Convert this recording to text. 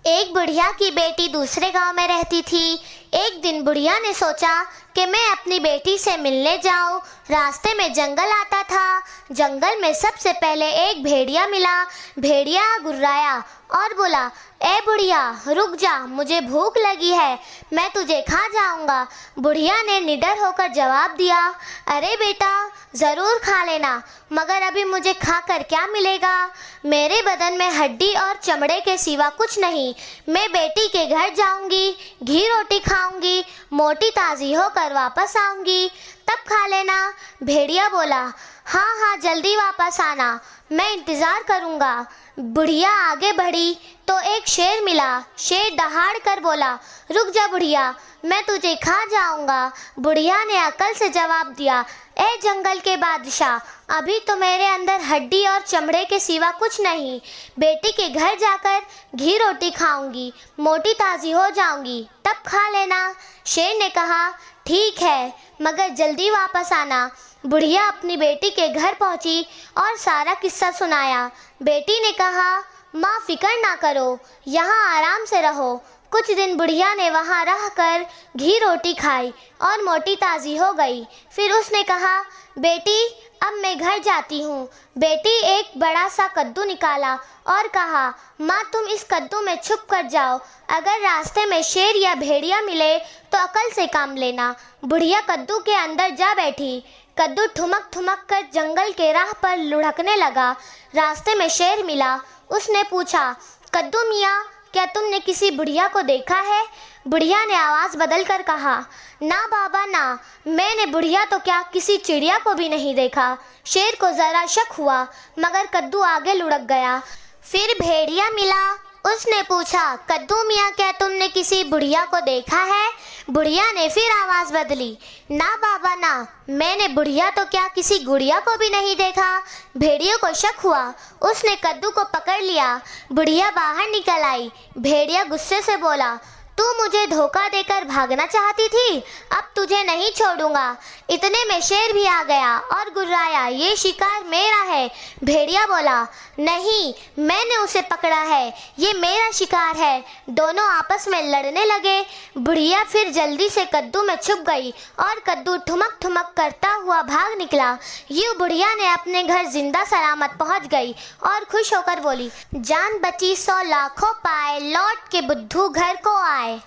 एक बुढ़िया की बेटी दूसरे गांव में रहती थी। एक दिन बुढ़िया ने सोचा कि मैं अपनी बेटी से मिलने जाऊं। रास्ते में जंगल आता था। जंगल में सबसे पहले एक भेड़िया मिला। भेड़िया गुर्राया और बोला, ए बुढ़िया रुक जा, मुझे भूख लगी है, मैं तुझे खा जाऊंगा। बुढ़िया ने निडर होकर जवाब दिया, अरे बेटा ज़रूर खा लेना, मगर अभी मुझे खाकर क्या मिलेगा? मेरे बदन में हड्डी और चमड़े के सिवा कुछ नहीं। मैं बेटी के घर जाऊंगी, घी रोटी खाऊंगी, मोटी ताज़ी होकर वापस आऊंगी, तब खा लेना। भेड़िया बोला, हाँ हाँ जल्दी वापस आना, मैं इंतज़ार करूंगा। बुढ़िया आगे बढ़ी तो एक शेर मिला। शेर दहाड़ कर बोला, रुक जा बुढ़िया, मैं तुझे खा जाऊंगा। बुढ़िया ने अकल से जवाब दिया, ए जंगल के बादशाह, अभी तो मेरे अंदर हड्डी और चमड़े के सिवा कुछ नहीं। बेटी के घर जाकर घी रोटी खाऊंगी, मोटी ताज़ी हो जाऊंगी, तब खा लेना। शेर ने कहा, ठीक है, मगर जल्दी वापस आना। बुढ़िया अपनी बेटी के घर पहुंची और सारा किस्सा सुनाया। बेटी ने कहा, माँ फिक्र ना करो, यहाँ आराम से रहो। कुछ दिन बुढ़िया ने वहाँ रहकर घी रोटी खाई और मोटी ताज़ी हो गई। फिर उसने कहा, बेटी अब मैं घर जाती हूँ। बेटी एक बड़ा सा कद्दू निकाला और कहा, माँ तुम इस कद्दू में छुप कर जाओ, अगर रास्ते में शेर या भेड़िया मिले तो अकल से काम लेना। बुढ़िया कद्दू के अंदर जा बैठी। कद्दू ठुमक ठुमक कर जंगल के राह पर लुढ़कने लगा। रास्ते में शेर मिला। उसने पूछा, कद्दू मियाँ क्या तुमने किसी बुढ़िया को देखा है? बुढ़िया ने आवाज़ बदल कर कहा, ना बाबा ना, मैंने बुढ़िया तो क्या किसी चिड़िया को भी नहीं देखा। शेर को ज़रा शक हुआ, मगर कद्दू आगे लुढ़क गया। फिर भेड़िया मिला। उसने पूछा, कद्दू मियाँ क्या तुमने किसी बुढ़िया को देखा है? बुढ़िया ने फिर आवाज़ बदली, ना बाबा ना, मैंने बुढ़िया तो क्या किसी गुड़िया को भी नहीं देखा। भेड़िया को शक हुआ। उसने कद्दू को पकड़ लिया। बुढ़िया बाहर निकल आई। भेड़िया गुस्से से बोला, तू मुझे धोखा देकर भागना चाहती थी, अब तुझे नहीं छोड़ूंगा। इतने में शेर भी आ गया और गुर्राया, ये शिकार मेरा है। भेड़िया बोला, नहीं, मैंने उसे पकड़ा है, ये मेरा शिकार है। दोनों आपस में लड़ने लगे। बुढ़िया फिर जल्दी से कद्दू में छुप गई और कद्दू ठुमक ठुमक करता हुआ भाग निकला। यूं बुढ़िया ने अपने घर जिंदा सलामत पहुंच गई और खुश होकर बोली, जान बची 100 लाखों पाए, लौट के बुद्धू घर को आए।